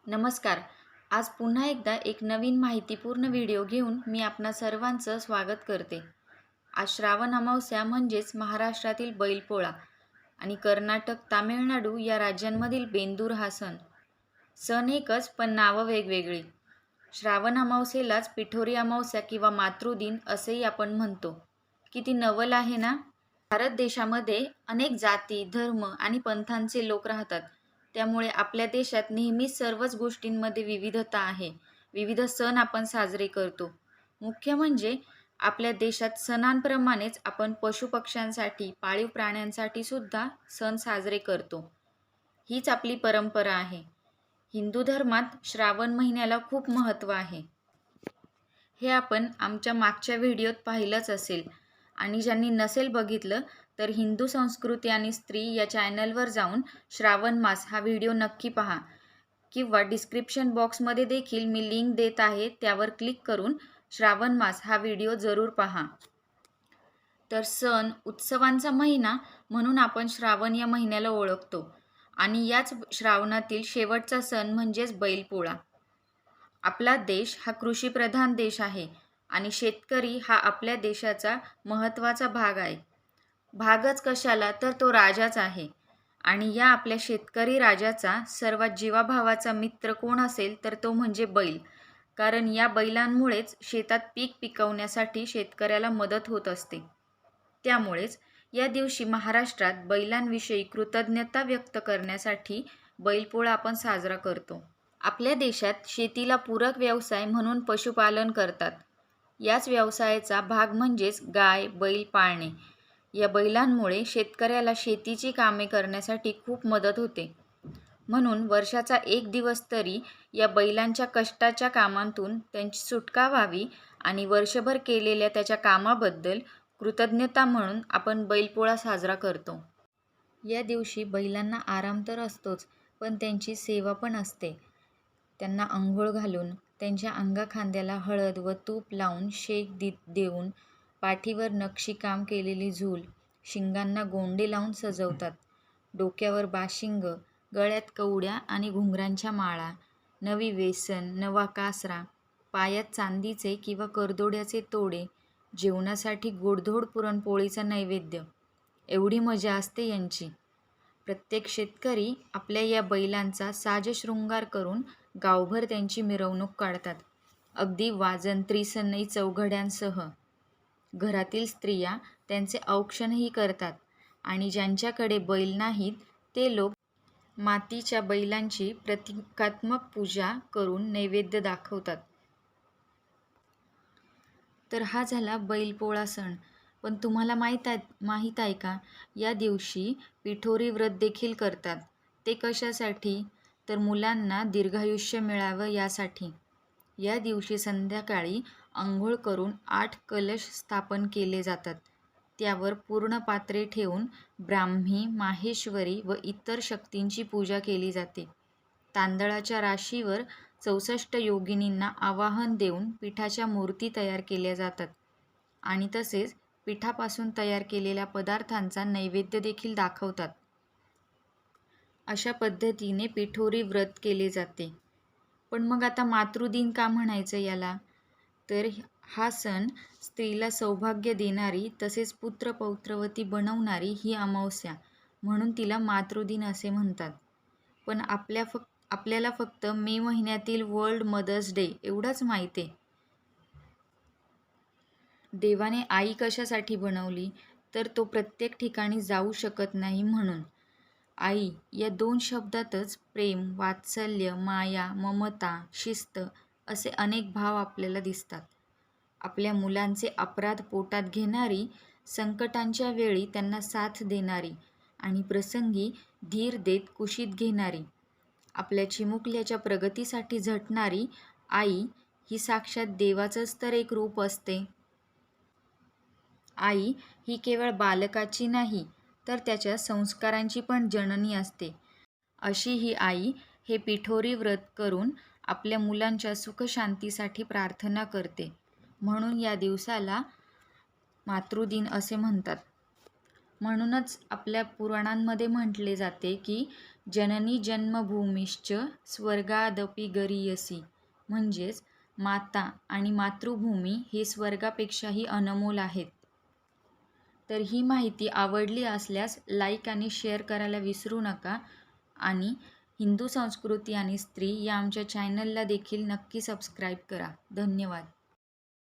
नमस्कार. आज पुन्हा एकदा एक नवीन माहितीपूर्ण व्हिडिओ घेऊन मी आपणा सर्वांचं स्वागत करते. आज श्रावण अमावस्या म्हणजेच महाराष्ट्रातील बैलपोळा आणि कर्नाटक, तामिळनाडू या राज्यांमधील बेंदूर हा सण. सण एकच पण नावं वेगवेगळी. श्रावण अमावस्येलाच पिठोरी अमावस्या किंवा मातृदिन असेही आपण म्हणतो. किती नवल आहे ना? भारत देशामध्ये अनेक जाती, धर्म आणि पंथांचे लोक राहतात. त्यामुळे आपल्या देशात नेहमीच सर्वच गोष्टींमध्ये विविधता आहे. विविध सण आपण साजरे करतो. मुख्य म्हणजे आपल्या देशात सणांप्रमाणेच आपण पशुपक्ष्यांसाठी, पाळीव प्राण्यांसाठी सुद्धा सण साजरे करतो. हीच आपली परंपरा आहे. हिंदू धर्मात श्रावण महिन्याला खूप महत्त्व आहे. हे आपण आमच्या मागच्या व्हिडिओत पाहिलंच असेल आणि ज्यांनी नसेल बघितलं तर हिंदू संस्कृती आणि स्त्री या चॅनलवर जाऊन श्रावण मास हा व्हिडिओ नक्की पहा किंवा डिस्क्रिप्शन बॉक्समध्ये देखील मी लिंक देत आहे, त्यावर क्लिक करून श्रावण मास हा व्हिडिओ जरूर पहा. तर सण, उत्सवांचा महिना म्हणून आपण श्रावण या महिन्याला ओळखतो आणि याच श्रावणातील शेवटचा सण म्हणजेच बैलपोळा. आपला देश हा कृषीप्रधान देश आहे आणि शेतकरी हा आपल्या देशाचा महत्त्वाचा भाग आहे. भागच कशाला तर तो राजाच आहे. आणि या आपल्या शेतकरी राजाचा सर्वात जीवाभावाचा मित्र कोण असेल तर तो म्हणजे बैल. कारण या बैलांमुळेच शेतात पीक पिकवण्यासाठी शेतकऱ्याला मदत होत असते. त्यामुळेच या दिवशी महाराष्ट्रात बैलांविषयी कृतज्ञता व्यक्त करण्यासाठी बैलपोळा आपण साजरा करतो. आपल्या देशात शेतीला पूरक व्यवसाय म्हणून पशुपालन करतात. याच व्यवसायाचा भाग म्हणजेच गाय, बैल पाळणे. या बैलांमुळे शेतकऱ्याला शेतीची कामे करण्यासाठी खूप मदत होते. म्हणून वर्षाचा एक दिवस तरी या बैलांच्या कष्टाच्या कामांतून त्यांची सुटका व्हावी आणि वर्षभर केलेल्या त्याच्या कामाबद्दल कृतज्ञता म्हणून आपण बैलपोळा साजरा करतो. या दिवशी बैलांना आराम तर असतोच, पण त्यांची सेवा पण असते. त्यांना अंघोळ घालून, त्यांच्या अंगाखांद्याला हळद व तूप लावून शेक देऊन, पाठीवर नक्षीकाम केलेली झूल, शिंगांना गोंडे लावून सजवतात. डोक्यावर बाशिंग, गळ्यात कवड्या आणि घुंगरांच्या माळा, नवी वेसन, नवा कासरा, पायात चांदीचे किंवा करदोड्याचे तोडे, जेवणासाठी गोडधोड पुरणपोळीचा नैवेद्य. एवढी मजा असते यांची. प्रत्येक शेतकरी आपल्या या बैलांचा साजशृंगार करून गावभर त्यांची मिरवणूक काढतात. अगदी वाजन त्रिसन्नी चौघड्यांसह. घरातील स्त्रिया त्यांचे औक्षणही करतात आणि ज्यांच्याकडे बैल नाहीत ते लोक मातीच्या बैलांची प्रतिकात्मक पूजा करून नैवेद्य दाखवतात. तर हा झाला बैलपोळा सण. पण तुम्हाला माहीत आहे का, या दिवशी पिठोरी व्रत देखील करतात. ते कशासाठी? तर मुलांना दीर्घायुष्य मिळावं यासाठी. या दिवशी संध्याकाळी अंघोळ करून 8 कलश स्थापन केले जातात. त्यावर पूर्ण पात्रे ठेवून ब्राह्मी, माहेश्वरी व इतर शक्तींची पूजा केली जाते. तांदळाच्या राशीवर 64 योगिनींना आवाहन देऊन पिठाच्या मूर्ती तयार केल्या जातात आणि तसेच पिठापासून तयार केलेल्या पदार्थांचा नैवेद्य देखील दाखवतात. अशा पद्धतीने पिठोरी व्रत केले जाते. पण मग आता मातृदिन का म्हणायचं याला? तर हा सण स्त्रीला सौभाग्य देणारी तसेच पुत्र-पौत्रवती बनवणारी ही अमावस्या, म्हणून तिला मातृदिन असे म्हणतात. पण आपल्याला फक्त मे महिन्यातील वर्ल्ड मदर्स डे एवढंच माहीत आहे. देवाने आई कशासाठी बनवली? तर तो प्रत्येक ठिकाणी जाऊ शकत नाही म्हणून. आई या 2 शब्दातच प्रेम, वात्सल्य, माया, ममता, शिस्त असे अनेक भाव आपल्याला दिसतात. आपल्या मुलांचे अपराध पोटात घेणारी, संकटांच्या वेळी त्यांना साथ देणारी आणि प्रसंगी धीर देत कुशीत घेणारी, आपल्या चिमुकल्याच्या प्रगतीसाठी झटणारी आई ही साक्षात देवाचंच तर एक रूप असते. आई ही केवळ बालकाची नाही तर त्याच्या संस्कारांची पण जननी असते. अशी ही आई हे पिठोरी व्रत करून आपल्या मुलांच्या सुखशांतीसाठी प्रार्थना करते. म्हणून या दिवसाला मातृदिन असे म्हणतात. म्हणूनच आपल्या पुराणांमध्ये म्हटले जाते की जननी जन्मभूमीश्च स्वर्गादपि गरीयसी, म्हणजेच माता आणि मातृभूमी हे स्वर्गापेक्षाही अनमोल आहेत. तर ही माहिती आवडली असल्यास लाईक आणि शेअर करायला विसरू नका. आणि हिंदू संस्कृती आणि स्त्री या आमच्या चॅनलला देखील नक्की सबस्क्राईब करा. धन्यवाद.